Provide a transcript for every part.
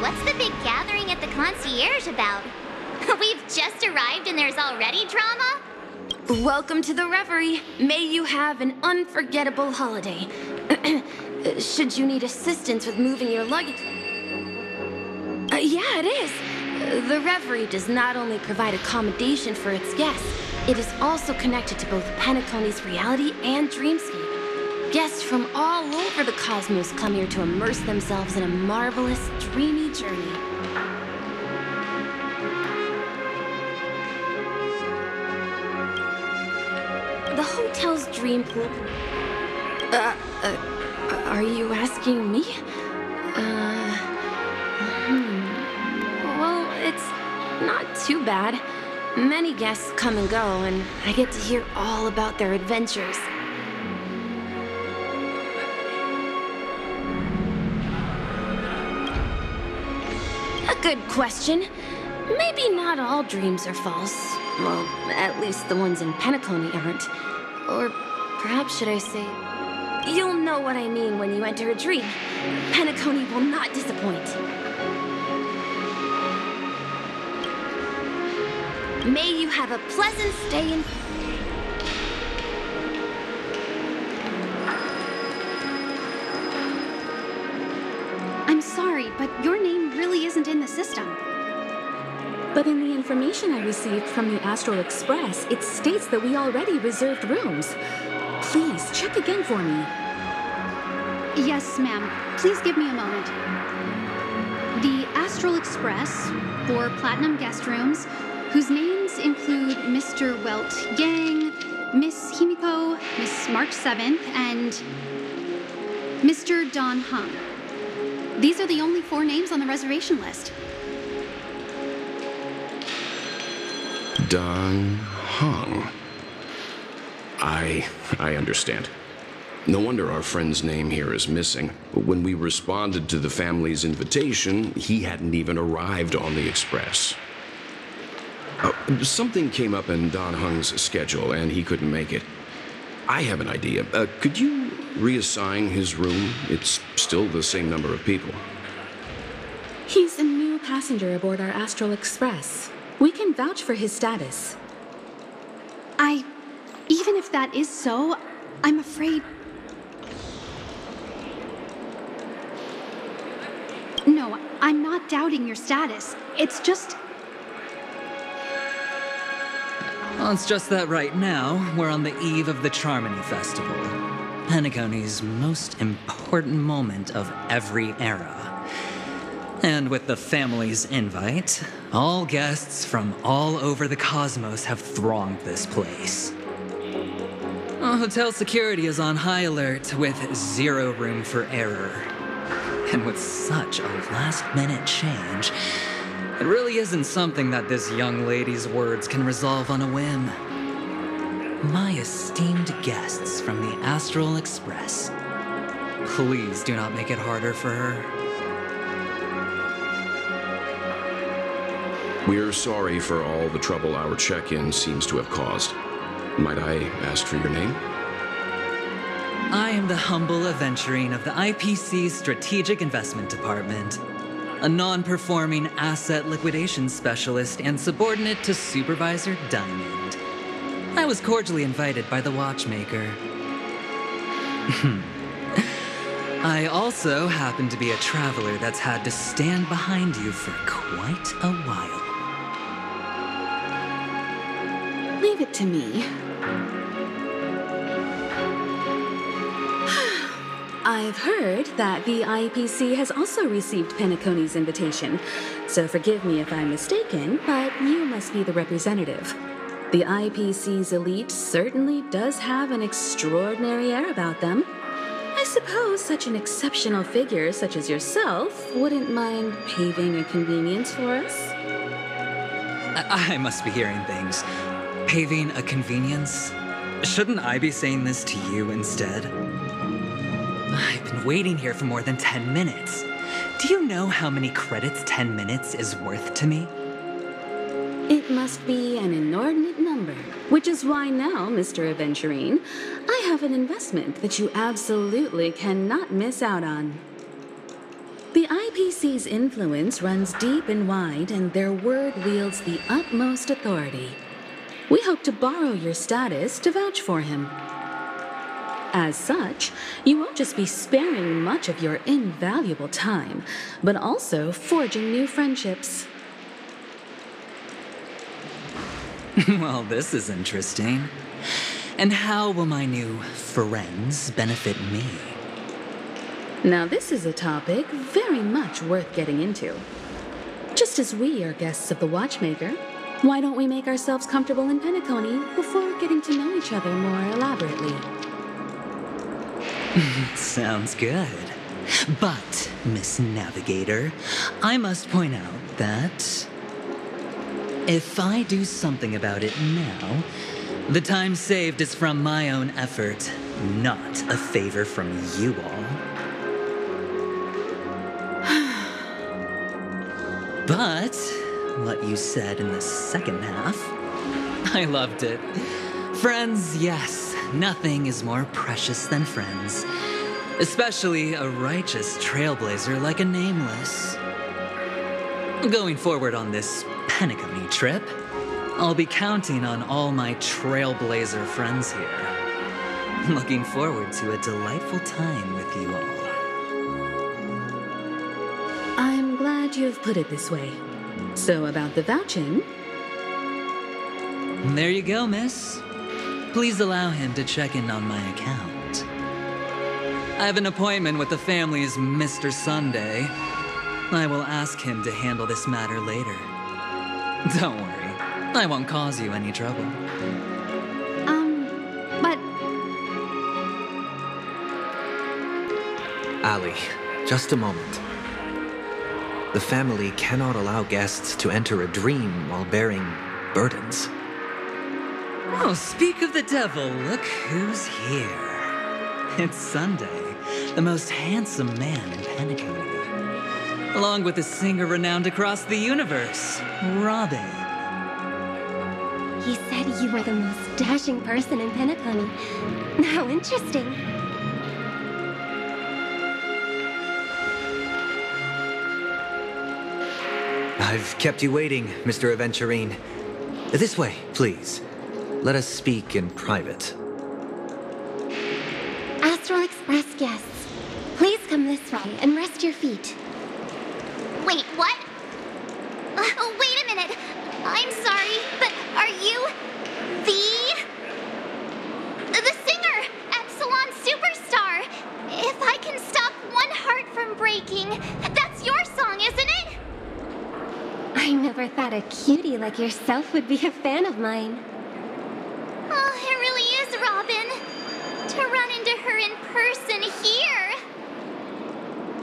what's the big gathering at the concierge about? We've just arrived and there's already drama? Welcome to the Reverie. May you have an unforgettable holiday. Should you need assistance with moving your luggage... yeah, it is. The Reverie does not only provide accommodation for its guests, it is also connected to both Penacony's reality and dreamscape. Guests from all over the cosmos come here to immerse themselves in a marvelous, dreamy journey. The hotel's dream pool... are you asking me? Well, it's not too bad. Many guests come and go, and I get to hear all about their adventures. A good question. Maybe not all dreams are false. Well, at least the ones in Penacony aren't. Or perhaps should I say, you'll know what I mean when you enter a dream. Penacony will not disappoint. May you have a pleasant stay in... I'm sorry, but your name really isn't in the system. But in the information I received from the Astral Express, it states that we already reserved rooms. Please, check again for me. Yes, ma'am. Please give me a moment. The Astral Express, for Platinum guest rooms, whose names include Mr. Welt Yang, Miss Himiko, Miss March 7th, and Mr. Don Hung. These are the only 4 names on the reservation list. Don Hung. I understand. No wonder our friend's name here is missing. When we responded to the family's invitation, he hadn't even arrived on the express. Something came up in Don Hung's schedule, and he couldn't make it. I have an idea. Could you reassign his room? It's still the same number of people. He's a new passenger aboard our Astral Express. We can vouch for his status. Even if that is so, I'm afraid... No, I'm not doubting your status. It's just... Well, it's just that right now, we're on the eve of the Charmony Festival, Penacony's most important moment of every era. And with the family's invite, all guests from all over the cosmos have thronged this place. Hotel security is on high alert with 0 room for error. And with such a last-minute change, it really isn't something that this young lady's words can resolve on a whim. My esteemed guests from the Astral Express, please do not make it harder for her. We're sorry for all the trouble our check-in seems to have caused. Might I ask for your name? I am the humble aventurine of the IPC's Strategic Investment Department, a non-performing asset liquidation specialist and subordinate to Supervisor Diamond. I was cordially invited by the watchmaker. I also happen to be a traveler that's had to stand behind you for quite a while. Leave it to me. I've heard that the IPC has also received Penacony's invitation, so forgive me if I'm mistaken, but you must be the representative. The IPC's elite certainly does have an extraordinary air about them. I suppose such an exceptional figure such as yourself wouldn't mind paving a convenience for us? I must be hearing things. Paving a convenience? Shouldn't I be saying this to you instead? I've been waiting here for more than 10 minutes. Do you know how many credits 10 minutes is worth to me? It must be an inordinate number, which is why now, Mr. Aventurine, I have an investment that you absolutely cannot miss out on. The IPC's influence runs deep and wide, and their word wields the utmost authority. We hope to borrow your status to vouch for him. As such, you won't just be sparing much of your invaluable time, but also forging new friendships. Well, this is interesting. And how will my new friends benefit me? Now, this is a topic very much worth getting into. Just as we are guests of the Watchmaker, why don't we make ourselves comfortable in Penacony before getting to know each other more elaborately? Sounds good. But, Miss Navigator, I must point out that if I do something about it now, the time saved is from my own effort, not a favor from you all. But what you said in the second half, I loved it. Friends, yes, nothing is more precious than friends. Especially a righteous trailblazer like a Nameless. Going forward on this Penacony trip, I'll be counting on all my trailblazer friends here. Looking forward to a delightful time with you all. I'm glad you've put it this way. So about the vouching... There you go, miss. Please allow him to check in on my account. I have an appointment with the family's Mr. Sunday. I will ask him to handle this matter later. Don't worry, I won't cause you any trouble. But... Ali, just a moment. The family cannot allow guests to enter a dream while bearing burdens. Oh, speak of the devil, look who's here. It's Sunday, the most handsome man in Penacony. Along with a singer renowned across the universe, Robin. He said you were the most dashing person in Penacony. How interesting. I've kept you waiting, Mr. Aventurine. This way, please. Let us speak in private. Astral Express guests, please come this way and rest your feet. Wait, what? Oh, wait a minute. I'm sorry, but are you the singer, Epsilon Superstar? If I can stop one heart from breaking, that's your song, isn't it? I never thought a cutie like yourself would be a fan of mine. Oh, it really is, Robin. To run into her in person here.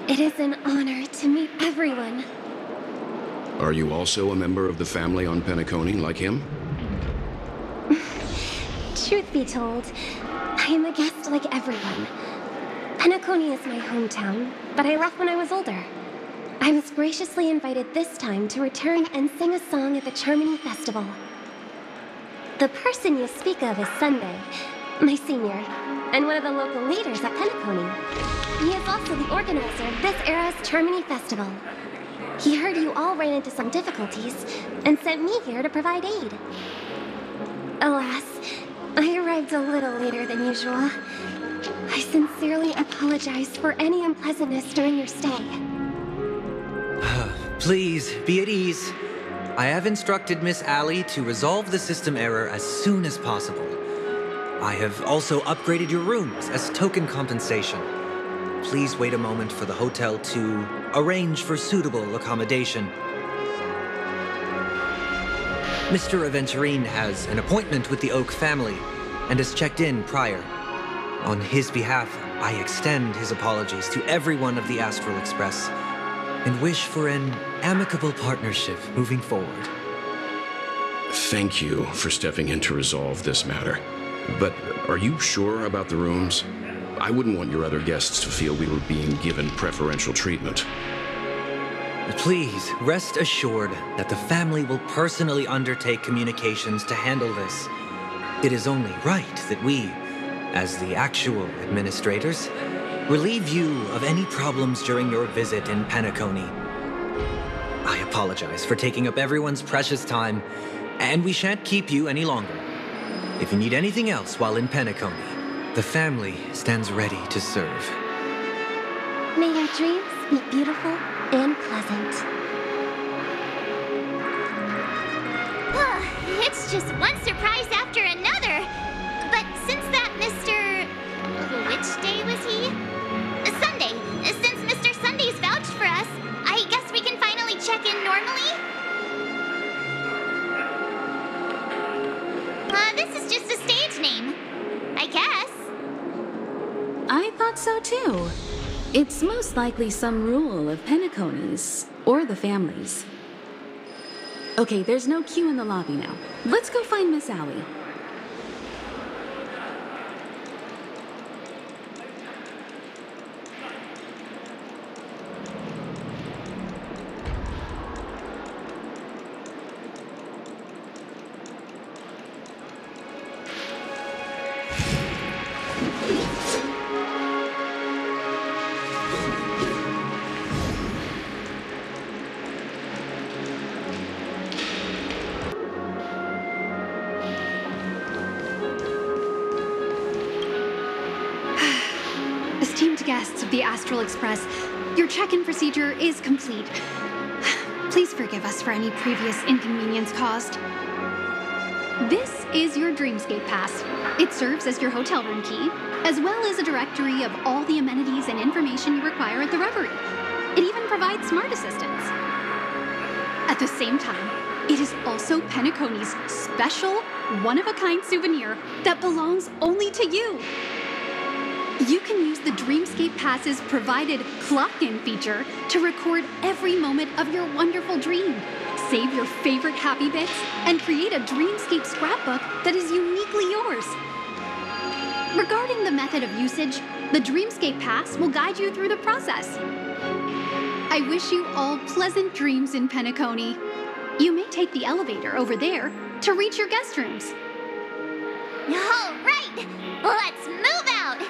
It is an honor to meet everyone. Are you also a member of the family on Penacony like him? Truth be told, I am a guest like everyone. Penacony is my hometown, but I left when I was older. I was graciously invited this time to return and sing a song at the Charmony Festival. The person you speak of is Sunday, my senior, and one of the local leaders at Penacony. He is also the organizer of this era's Charmony Festival. He heard you all ran into some difficulties and sent me here to provide aid. Alas, I arrived a little later than usual. I sincerely apologize for any unpleasantness during your stay. Please, be at ease. I have instructed Miss Ali to resolve the system error as soon as possible. I have also upgraded your rooms as token compensation. Please wait a moment for the hotel to arrange for suitable accommodation. Mr. Aventurine has an appointment with the Oak family and has checked in prior. On his behalf, I extend his apologies to everyone of the Astral Express and wish for an amicable partnership moving forward. Thank you for stepping in to resolve this matter. But are you sure about the rooms? I wouldn't want your other guests to feel we were being given preferential treatment. Please, rest assured that the family will personally undertake communications to handle this. It is only right that we, as the actual administrators, relieve you of any problems during your visit in Penacony. I apologize for taking up everyone's precious time, and we shan't keep you any longer. If you need anything else while in Penacony, the family stands ready to serve. May your dreams be beautiful and pleasant. It's just one surprise after another. But since that Mr. Which day was he? Sunday. Since Mr. Sunday's vouched for us, I guess we can finally check in normally? This is just a stage name. I guess. I thought so too. It's most likely some rule of Penacony's, or the family's. Okay, there's no queue in the lobby now. Let's go find Miss Allie. Esteemed guests of the Astral Express, your check-in procedure is complete. Please forgive us for any previous inconvenience caused. This is your Dreamscape Pass. It serves as your hotel room key, as well as a directory of all the amenities and information you require at the Reverie. It even provides smart assistants. At the same time, it is also Penacony's special, one-of-a-kind souvenir that belongs only to you. You can use the Dreamscape Pass's provided clock-in feature to record every moment of your wonderful dream, save your favorite happy bits, and create a Dreamscape scrapbook that is uniquely yours. Regarding the method of usage, the Dreamscape Pass will guide you through the process. I wish you all pleasant dreams in Penacony. You may take the elevator over there to reach your guest rooms. All right, let's move out.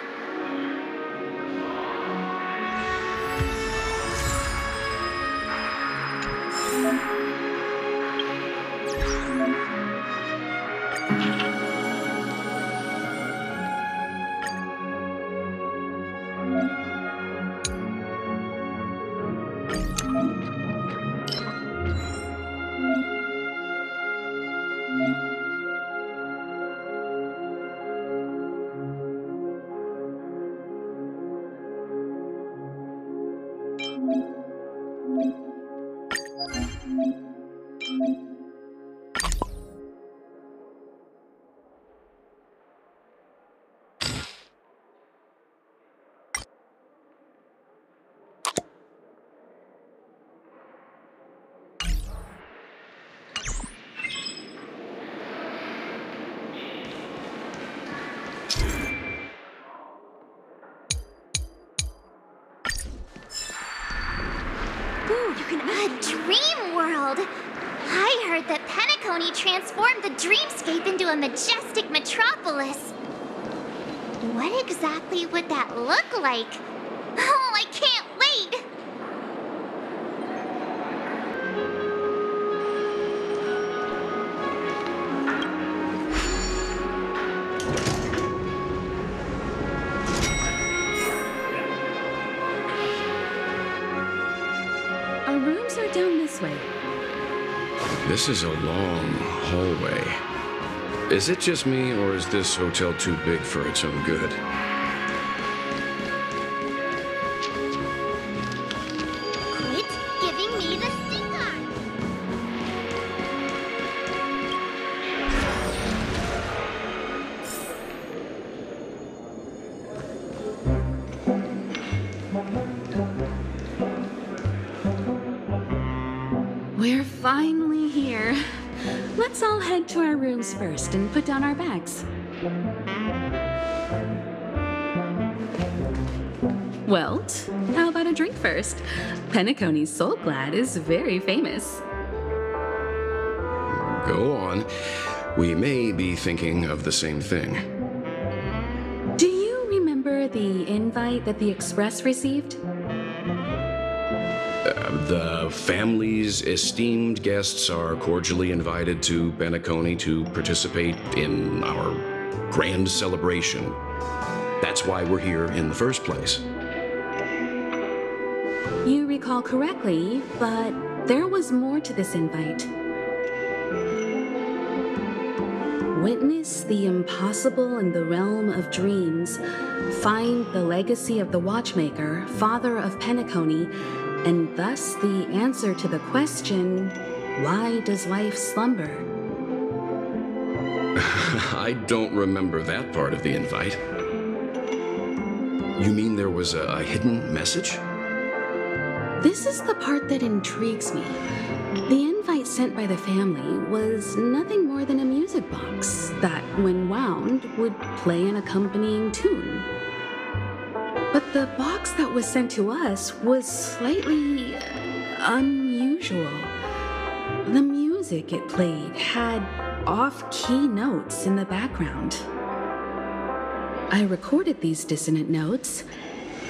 A dream world! I heard that Penacony transformed the dreamscape into a majestic metropolis. What exactly would that look like? Oh, I can't wait! Our rooms are down this way. This is a long hallway. Is it just me, or is this hotel too big for its own good? Quit giving me the stink eye! We're finally here. Let's all head to our rooms first and put down our bags. Welt, how about a drink first? Penacony's Soul Glad is very famous. Go on. We may be thinking of the same thing. Do you remember remember the invite that the Express received? The family's esteemed guests are cordially invited to Penacony to participate in our grand celebration. That's why we're here in the first place. You recall correctly, but there was more to this invite. Witness the impossible in the realm of dreams, find the legacy of the Watchmaker, father of Penacony, and thus the answer to the question, why does life slumber? I don't remember that part of the invite. You mean there was a hidden message? This is the part that intrigues me. The invite sent by the family was nothing more than a music box that, when wound, would play an accompanying tune. But the box that was sent to us was slightly unusual. The music it played had off-key notes in the background. I recorded these dissonant notes,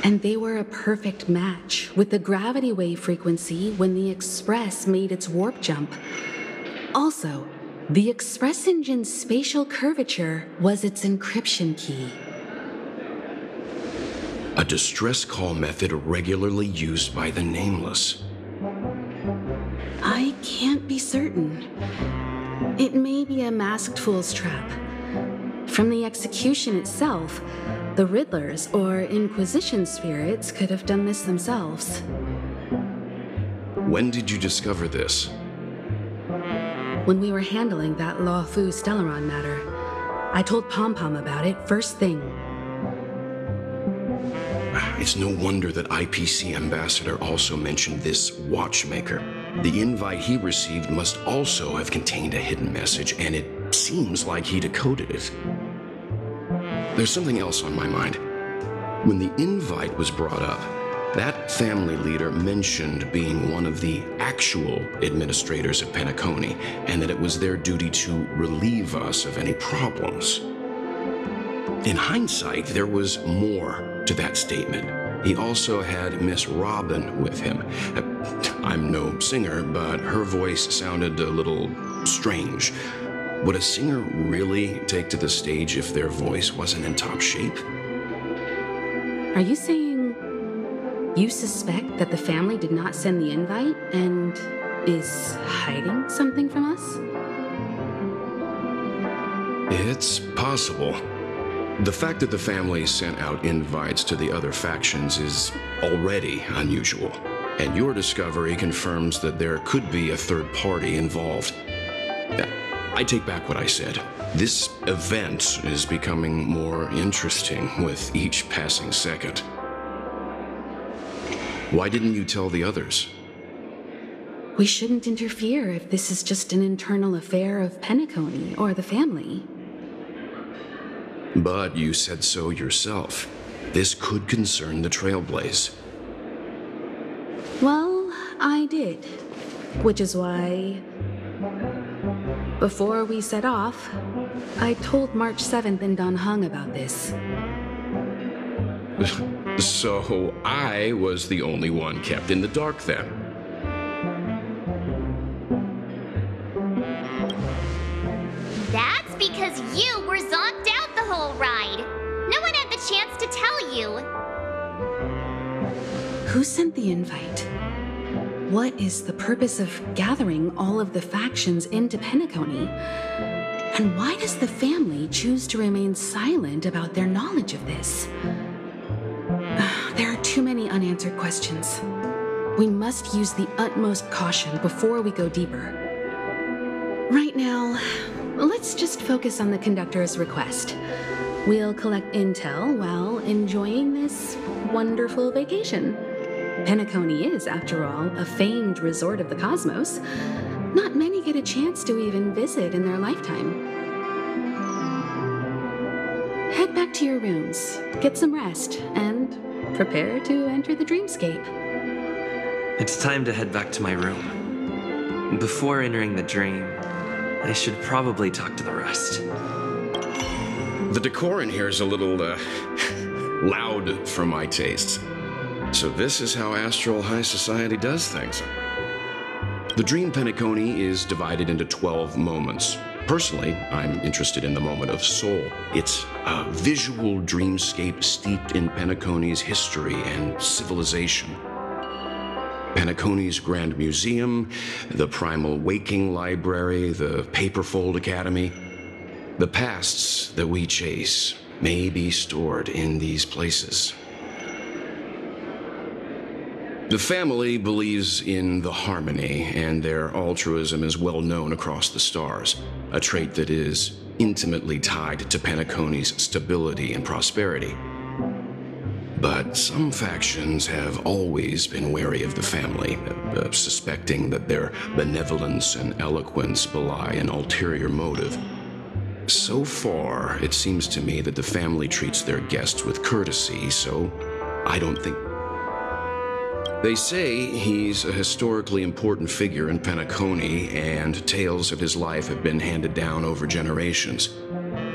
and they were a perfect match with the gravity wave frequency when the Express made its warp jump. Also, the Express engine's spatial curvature was its encryption key. A distress call method regularly used by the Nameless. I can't be certain. It may be a masked fool's trap. From the execution itself, the Riddlers or Inquisition spirits could have done this themselves. When did you discover this? When we were handling that Lawfu Stellaron matter, I told Pom-Pom about it first thing. It's no wonder that IPC Ambassador also mentioned this Watchmaker. The invite he received must also have contained a hidden message, and it seems like he decoded it. There's something else on my mind. When the invite was brought up, that family leader mentioned being one of the actual administrators of Penacony, and that it was their duty to relieve us of any problems. In hindsight, there was more to that statement. He also had Miss Robin with him. I'm no singer, but her voice sounded a little strange. Would a singer really take to the stage if their voice wasn't in top shape? Are you saying you suspect that the family did not send the invite and is hiding something from us? It's possible. The fact that the family sent out invites to the other factions is already unusual, and your discovery confirms that there could be a third party involved. I take back what I said. This event is becoming more interesting with each passing second. Why didn't you tell the others? We shouldn't interfere if this is just an internal affair of Penacony or the family. But you said so yourself. This could concern the Trailblaze. Well, I did. Which is why, before we set off, I told March 7th and Don Hung about this. So I was the only one kept in the dark then. That's because you were zonked out the whole ride. No one had the chance to tell you. Who sent the invite? What is the purpose of gathering all of the factions into Penacony? And why does the family choose to remain silent about their knowledge of this? There are too many unanswered questions. We must use the utmost caution before we go deeper. Right now, let's just focus on the conductor's request. We'll collect intel while enjoying this wonderful vacation. Penacony is, after all, a famed resort of the cosmos. Not many get a chance to even visit in their lifetime. Head back to your rooms, get some rest, and prepare to enter the dreamscape. It's time to head back to my room. Before entering the dream, I should probably talk to the rest. The decor in here is a little, loud for my tastes. So this is how Astral High Society does things. The Dream Penacony is divided into 12 moments. Personally, I'm interested in the moment of Soul. It's a visual dreamscape steeped in Penacony's history and civilization. Penacony's Grand Museum, the Primal Waking Library, the Paperfold Academy. The pasts that we chase may be stored in these places. The family believes in the harmony, and their altruism is well known across the stars, a trait that is intimately tied to Penacony's stability and prosperity. But some factions have always been wary of the family, suspecting that their benevolence and eloquence belie an ulterior motive. So far, it seems to me that the family treats their guests with courtesy, so I don't think... They say he's a historically important figure in Penacony, and tales of his life have been handed down over generations.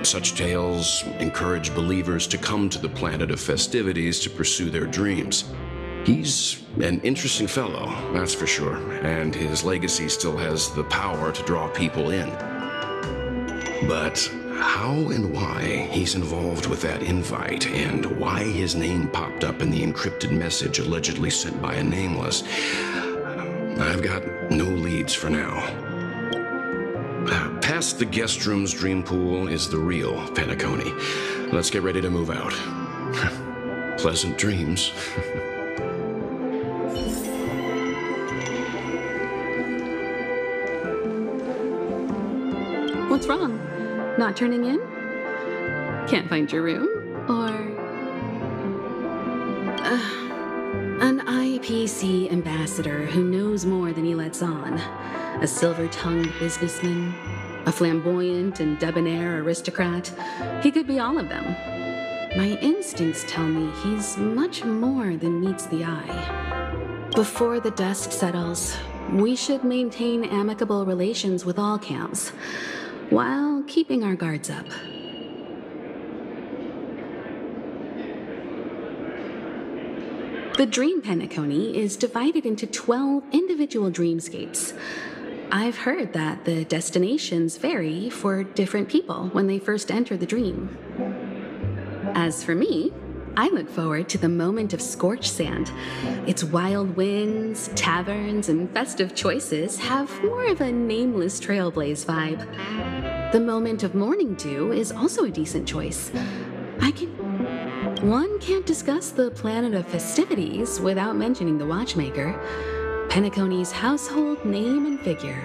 Such tales encourage believers to come to the planet of festivities to pursue their dreams. He's an interesting fellow, that's for sure, and his legacy still has the power to draw people in. But how and why he's involved with that invite, and why his name popped up in the encrypted message allegedly sent by a nameless, I've got no leads for now. Past the guest room's dream pool is the real Penacony. Let's get ready to move out. Pleasant dreams. What's wrong? Not turning in? Can't find your room? Or... an IPC ambassador who knows more than he lets on. A silver-tongued businessman. A flamboyant and debonair aristocrat. He could be all of them. My instincts tell me he's much more than meets the eye. Before the dust settles, we should maintain amicable relations with all camps, while keeping our guards up. The Dream Penacony is divided into 12 individual dreamscapes. I've heard that the destinations vary for different people when they first enter the dream. As for me, I look forward to the moment of scorched sand. Its wild winds, taverns, and festive choices have more of a nameless trailblaze vibe. The moment of morning dew is also a decent choice. One can't discuss the planet of festivities without mentioning the watchmaker. Penacony's household name and figure.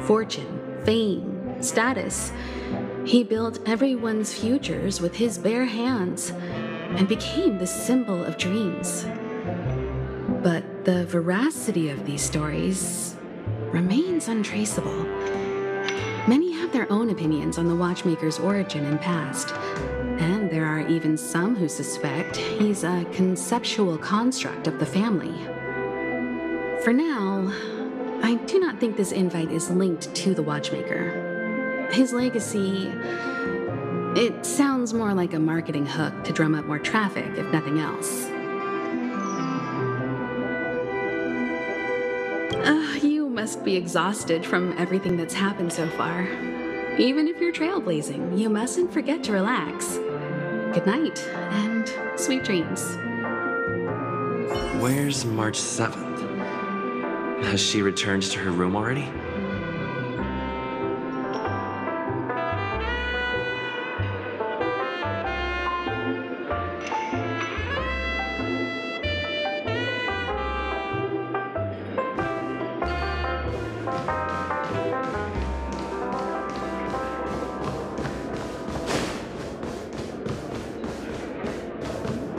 Fortune, fame, status. He built everyone's futures with his bare hands and became the symbol of dreams. But the veracity of these stories remains untraceable. Many have their own opinions on the watchmaker's origin and past, and there are even some who suspect he's a conceptual construct of the family. For now, I do not think this invite is linked to the watchmaker. His legacy, it sounds more like a marketing hook to drum up more traffic, if nothing else. You must be exhausted from everything that's happened so far. Even if you're trailblazing, you mustn't forget to relax. Good night, and sweet dreams. Where's March 7th? Has she returned to her room already?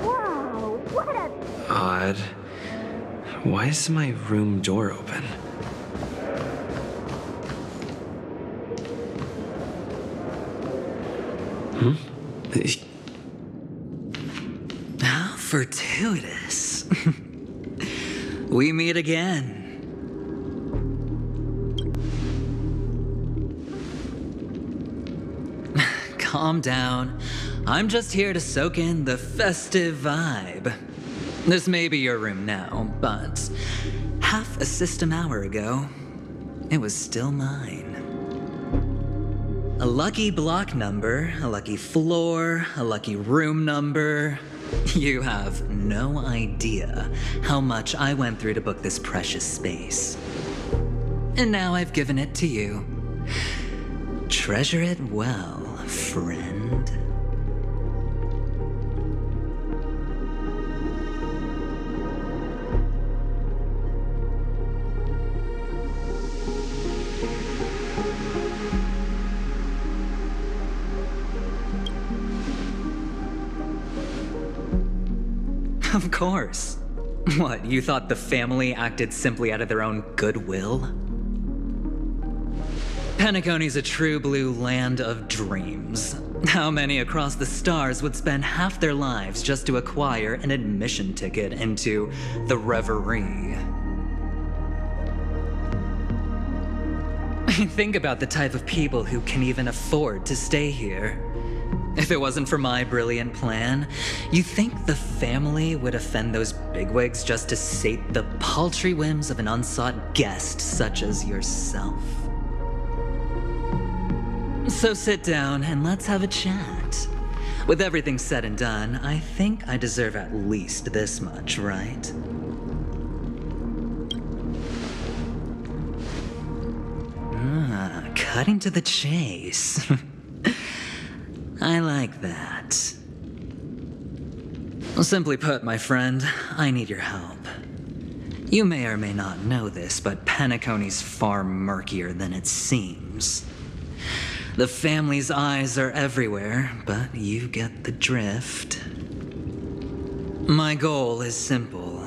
Whoa, what a... Odd. Why is my room door open? How fortuitous. We meet again. Calm down. I'm just here to soak in the festive vibe. This may be your room now, but half a system hour ago, it was still mine. A lucky block number, a lucky floor, a lucky room number. You have no idea how much I went through to book this precious space. And now I've given it to you. Treasure it well, friend. Of course. What, you thought the family acted simply out of their own goodwill? Penacony's a true blue land of dreams. How many across the stars would spend half their lives just to acquire an admission ticket into the reverie? Think about the type of people who can even afford to stay here. If it wasn't for my brilliant plan, you think the family would offend those bigwigs just to sate the paltry whims of an unsought guest such as yourself? So sit down and let's have a chat. With everything said and done, I think I deserve at least this much, right? Cutting to the chase. I like that. Simply put, my friend, I need your help. You may or may not know this, but Penacony's far murkier than it seems. The family's eyes are everywhere, but you get the drift. My goal is simple.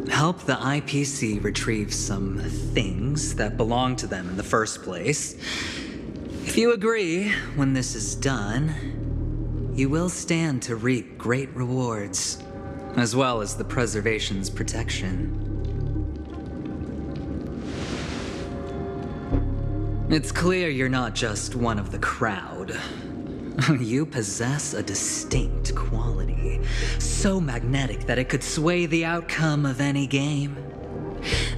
Help the IPC retrieve some things that belong to them in the first place. If you agree, when this is done, you will stand to reap great rewards, as well as the preservation's protection. It's clear you're not just one of the crowd. You possess a distinct quality, so magnetic that it could sway the outcome of any game.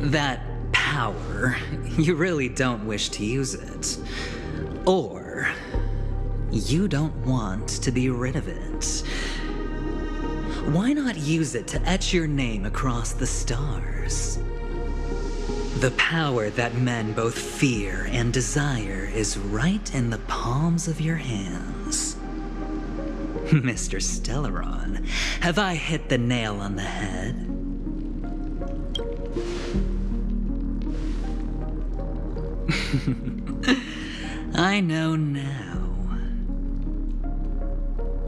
That power, you really don't wish to use it. Or you don't want to be rid of it. Why not use it to etch your name across the stars? The power that men both fear and desire is right in the palms of your hands. Mr. Stellaron, have I hit the nail on the head? I know now.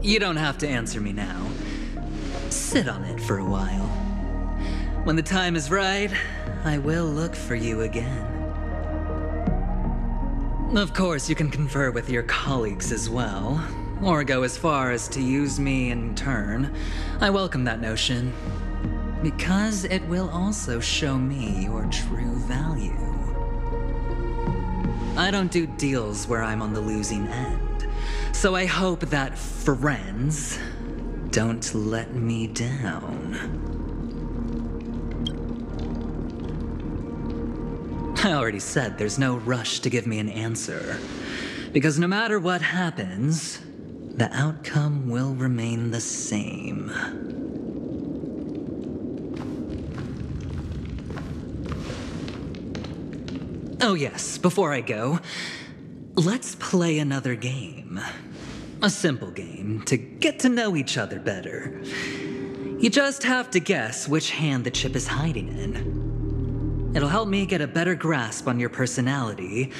You don't have to answer me now. Sit on it for a while. When the time is right, I will look for you again. Of course, you can confer with your colleagues as well, or go as far as to use me in turn. I welcome that notion, because it will also show me your true value. I don't do deals where I'm on the losing end, so I hope that friends don't let me down. I already said there's no rush to give me an answer, because no matter what happens, the outcome will remain the same. Oh yes, before I go, let's play another game. A simple game to get to know each other better. You just have to guess which hand the chip is hiding in. It'll help me get a better grasp on your personality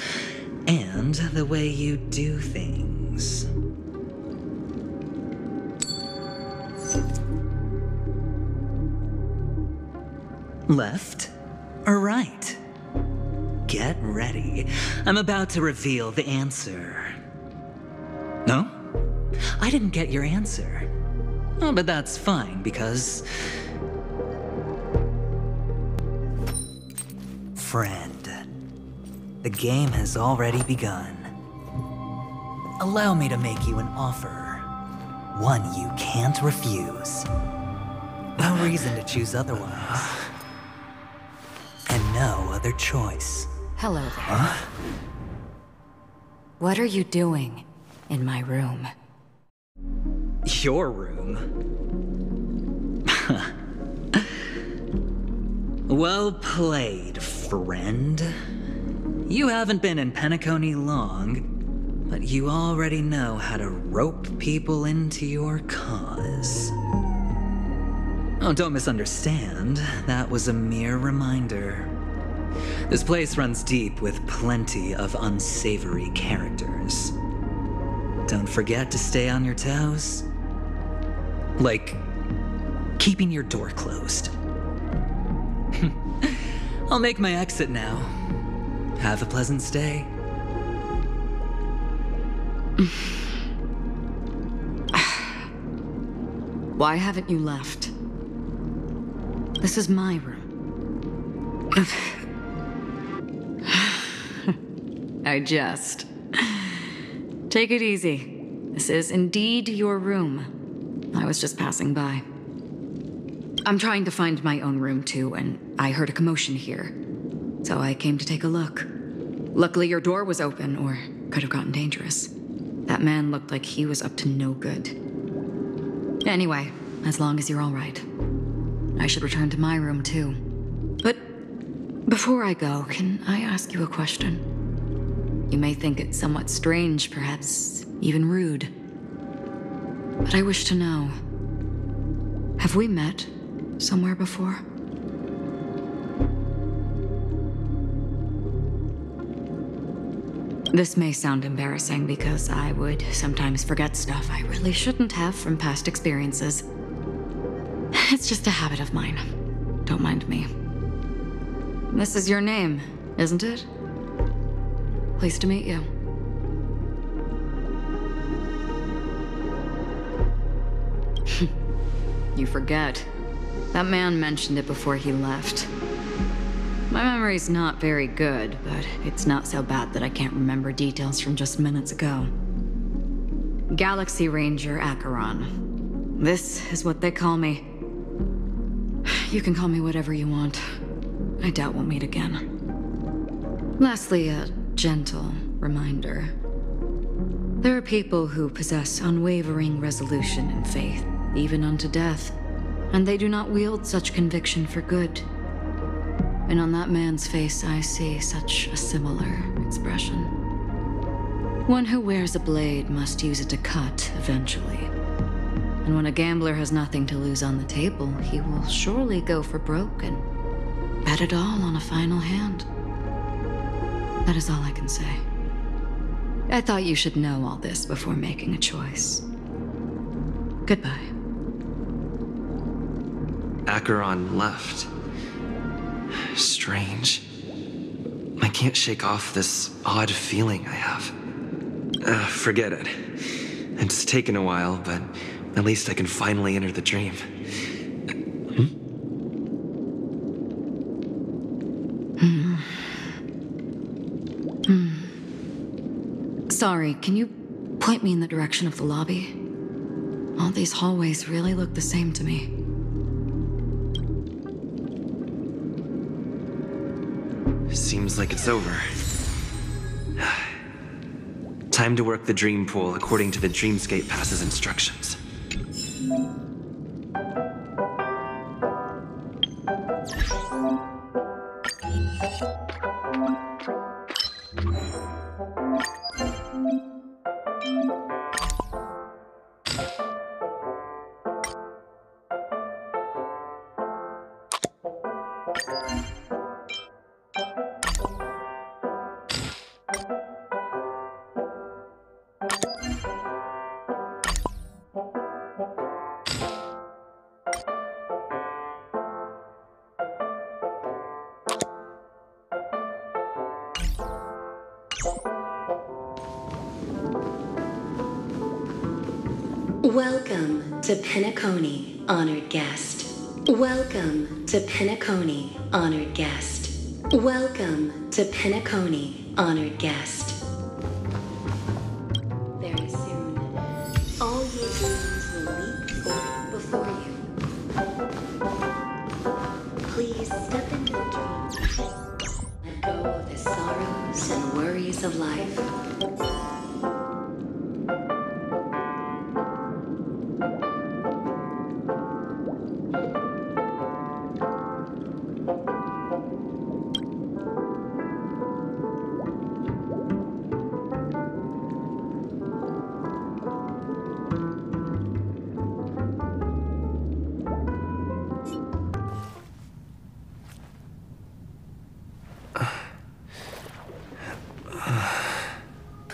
and the way you do things. Left or right? Get ready. I'm about to reveal the answer. No? I didn't get your answer. Oh, but that's fine, because... Friend, the game has already begun. Allow me to make you an offer. one you can't refuse. No reason to choose otherwise. And no other choice. Hello there. Huh? What are you doing in my room? Your room? Well played, friend. You haven't been in Penacony long, but you already know how to rope people into your cause. Oh, don't misunderstand. That was a mere reminder. This place runs deep with plenty of unsavory characters. Don't forget to stay on your toes. Like, keeping your door closed. I'll make my exit now. Have a pleasant stay. Why haven't you left? This is my room. I jest. Take it easy. This is indeed your room. I was just passing by. I'm trying to find my own room too, and I heard a commotion here. So I came to take a look. Luckily your door was open, or could have gotten dangerous. That man looked like he was up to no good. Anyway, as long as you're all right. I should return to my room too. But before I go, can I ask you a question? You may think it somewhat strange, perhaps even rude. But I wish to know, have we met somewhere before? This may sound embarrassing because I would sometimes forget stuff I really shouldn't have from past experiences. It's just a habit of mine. Don't mind me. This is your name, isn't it? Pleased to meet you. You forget. That man mentioned it before he left. My memory's not very good, but it's not so bad that I can't remember details from just minutes ago. Galaxy Ranger Acheron. This is what they call me. You can call me whatever you want. I doubt we'll meet again. Lastly, a gentle reminder. There are people who possess unwavering resolution and faith, even unto death, and they do not wield such conviction for good. And on that man's face, I see such a similar expression. One who wears a blade must use it to cut eventually. And when a gambler has nothing to lose on the table, he will surely go for broke and bet it all on a final hand. That is all I can say. I thought you should know all this before making a choice. Goodbye. Acheron left. Strange. I can't shake off this odd feeling I have. Forget it. It's taken a while, but at least I can finally enter the dream. Sorry, can you point me in the direction of the lobby? All these hallways really look the same to me. Seems like it's over. Time to work the dream pool according to the Dreamscape Pass's instructions. Welcome to Penacony, honored guest. Welcome to Penacony, honored guest. Welcome to Penacony, honored guest. Very soon, all ye dreams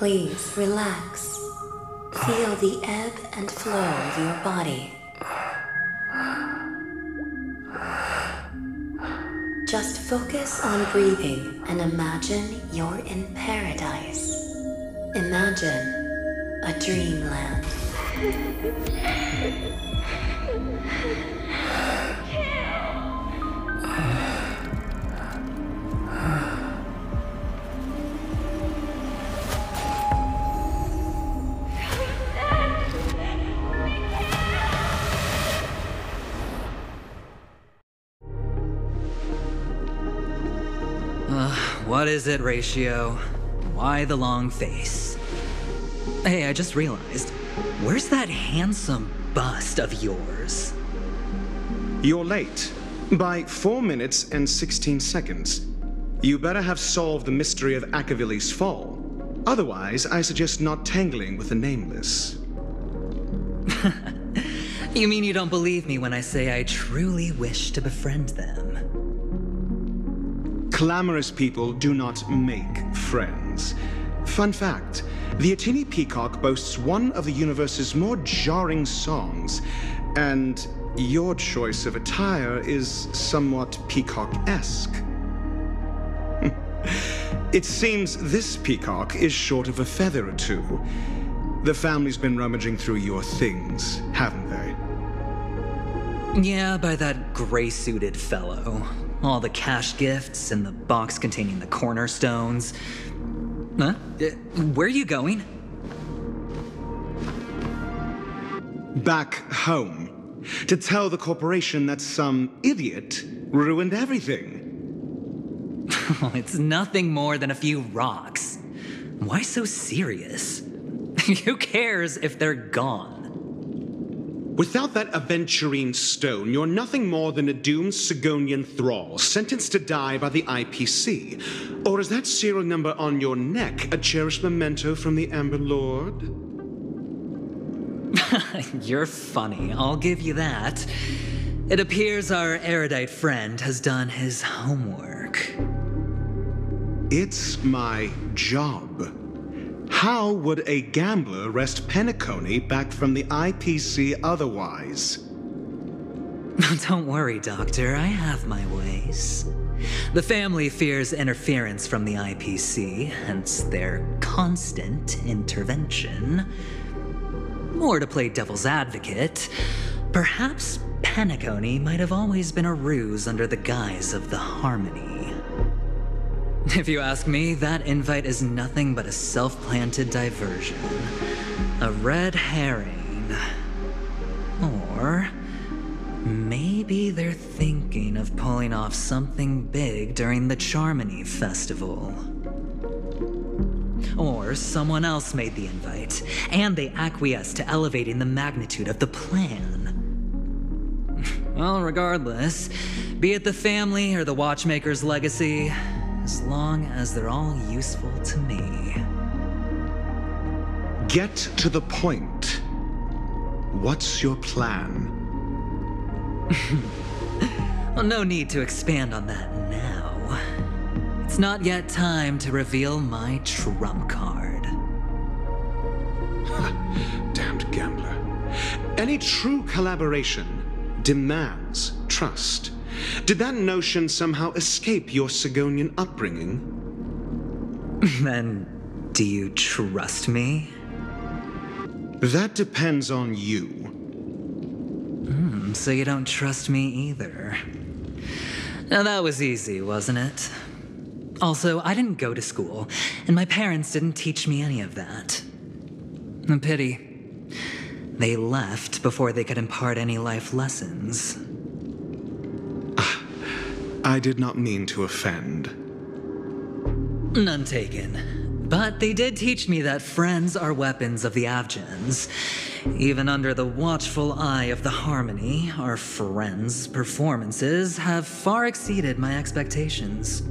Please relax. Feel the ebb and flow of your body. Just focus on breathing and imagine you're in paradise. Imagine a dreamland. What is it, Ratio? Why the long face? Hey, I just realized, where's that handsome bust of yours? You're late. By 4 minutes and 16 seconds. You better have solved the mystery of Akavili's fall. Otherwise, I suggest not tangling with the nameless. You mean you don't believe me when I say I truly wish to befriend them? Clamorous people do not make friends. Fun fact, the Atini Peacock boasts one of the universe's more jarring songs, and your choice of attire is somewhat peacock-esque. It seems this peacock is short of a feather or two. The family's been rummaging through your things, haven't they? Yeah, by that gray-suited fellow. All the cash gifts and the box containing the cornerstones. Huh? Where are you going? Back home. To tell the corporation that some idiot ruined everything. It's nothing more than a few rocks. Why so serious? Who cares if they're gone? Without that aventurine stone, you're nothing more than a doomed Sigonian thrall, sentenced to die by the IPC. Or is that serial number on your neck a cherished memento from the Amber Lord? You're funny, I'll give you that. It appears our erudite friend has done his homework. It's my job. How would a gambler wrest Penacony back from the IPC otherwise? Don't worry, Doctor. I have my ways. The family fears interference from the IPC, hence their constant intervention. Or to play devil's advocate, perhaps Penacony might have always been a ruse under the guise of the Harmony. If you ask me, that invite is nothing but a self-planted diversion. A red herring. Or maybe they're thinking of pulling off something big during the Charmony Festival. Or someone else made the invite, and they acquiesced to elevating the magnitude of the plan. Well, regardless, be it the family or the Watchmaker's legacy, as long as they're all useful to me. Get to the point. What's your plan? Well, no need to expand on that now. It's not yet time to reveal my trump card. Damned gambler. Any true collaboration demands trust. Did that notion somehow escape your Sigonian upbringing? Then, do you trust me? That depends on you. So you don't trust me either. Now that was easy, wasn't it? Also, I didn't go to school, and my parents didn't teach me any of that. A pity. They left before they could impart any life lessons. I did not mean to offend. None taken. But they did teach me that friends are weapons of the Avgens. Even under the watchful eye of the Harmony, our friends' performances have far exceeded my expectations.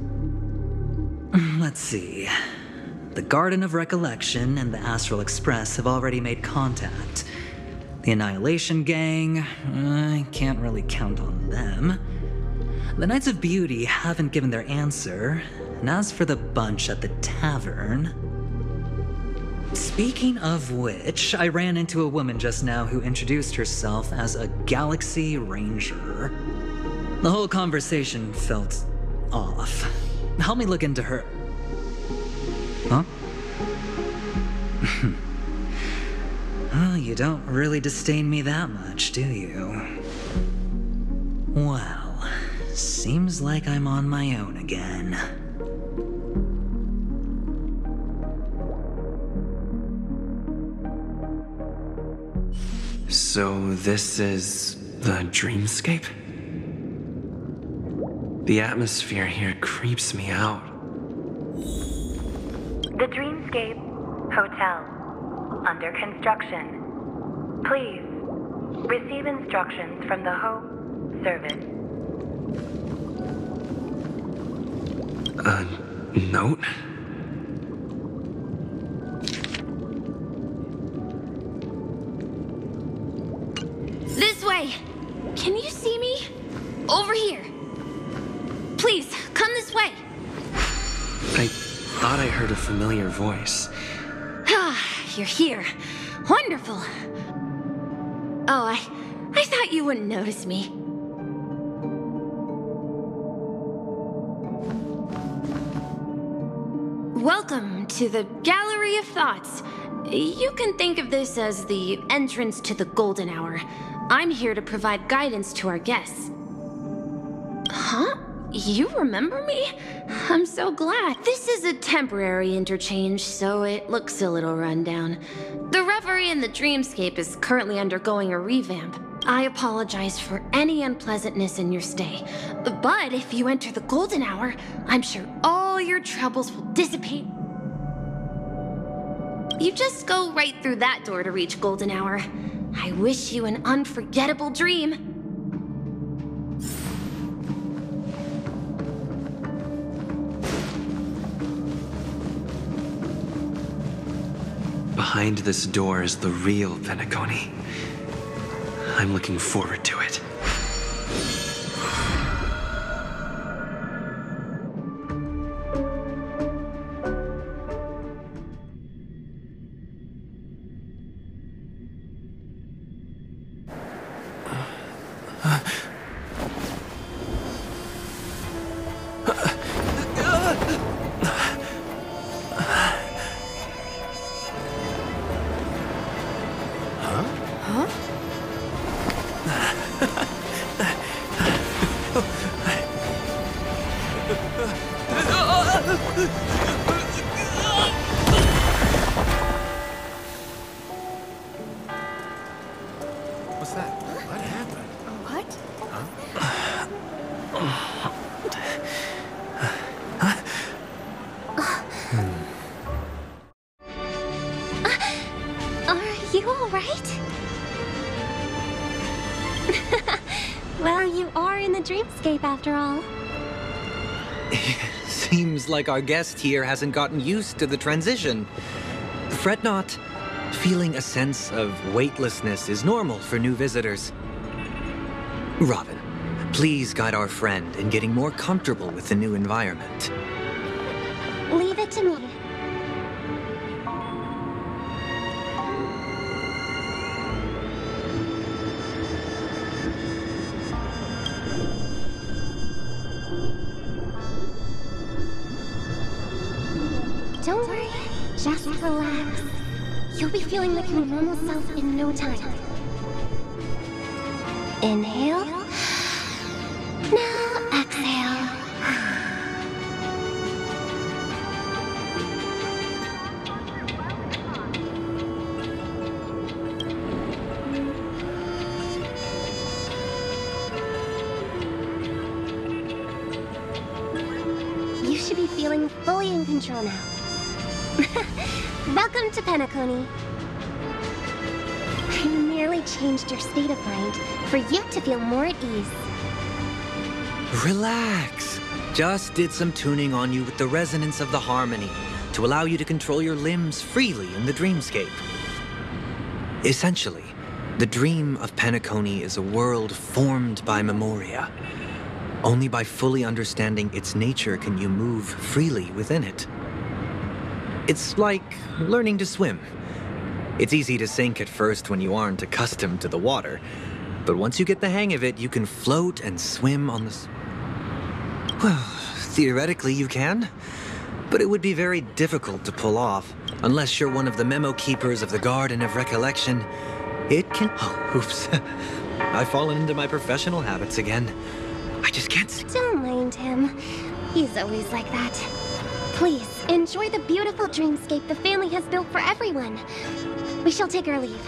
Let's see. The Garden of Recollection and the Astral Express have already made contact. The Annihilation Gang, I can't really count on them. The Knights of Beauty haven't given their answer, and as for the bunch at the tavern... Speaking of which, I ran into a woman just now who introduced herself as a Galaxy Ranger. The whole conversation felt off. Help me look into her. Huh? Well, you don't really disdain me that much, do you? Well, seems like I'm on my own again. So this is the dreamscape? The atmosphere here creeps me out. The Dreamscape Hotel. Under construction. Please receive instructions from the Hope Service. A note? This way! Can you see me? Over here. Please, come this way. I thought I heard a familiar voice. Ah, you're here. Wonderful. Oh, I thought you wouldn't notice me. Welcome to the Gallery of Thoughts. You can think of this as the entrance to the Golden Hour. I'm here to provide guidance to our guests. Huh? You remember me? I'm so glad. This is a temporary interchange, so it looks a little rundown. The Reverie in the Dreamscape is currently undergoing a revamp. I apologize for any unpleasantness in your stay. But if you enter the Golden Hour, I'm sure all your troubles will dissipate. You just go right through that door to reach Golden Hour. I wish you an unforgettable dream. Behind this door is the real Penacony. I'm looking forward to it. What's that? What happened? What? Are you all right? Well, you are in the dreamscape after all. Seems like our guest here hasn't gotten used to the transition. Fret not. Feeling a sense of weightlessness is normal for new visitors. Robin, please guide our friend in getting more comfortable with the new environment. Leave it to me. Don't worry, just relax. You'll be feeling like your normal self in no time. Inhale. Now exhale. You should be feeling fully in control now. Welcome to Penacony. I merely changed your state of mind for you to feel more at ease. Relax. Just did some tuning on you with the resonance of the harmony to allow you to control your limbs freely in the dreamscape. Essentially, the dream of Penacony is a world formed by memoria. Only by fully understanding its nature can you move freely within it. It's like learning to swim. It's easy to sink at first when you aren't accustomed to the water, but once you get the hang of it, you can float and swim on the... Well, theoretically you can, but it would be very difficult to pull off, unless you're one of the memo keepers of the Garden of Recollection. It can... Oh, oops. I've fallen into my professional habits again. I just can't see... Don't mind him. He's always like that. Please, enjoy the beautiful dreamscape the family has built for everyone. We shall take our leave.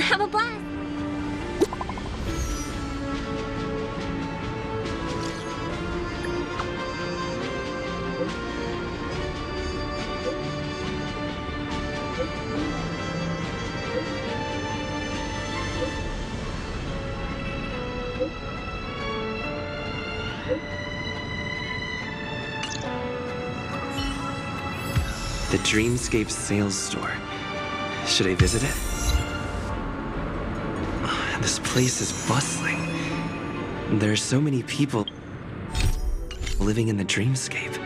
Have a blast! The Dreamscape sales store. Should I visit it? This place is bustling. There are so many people living in the Dreamscape.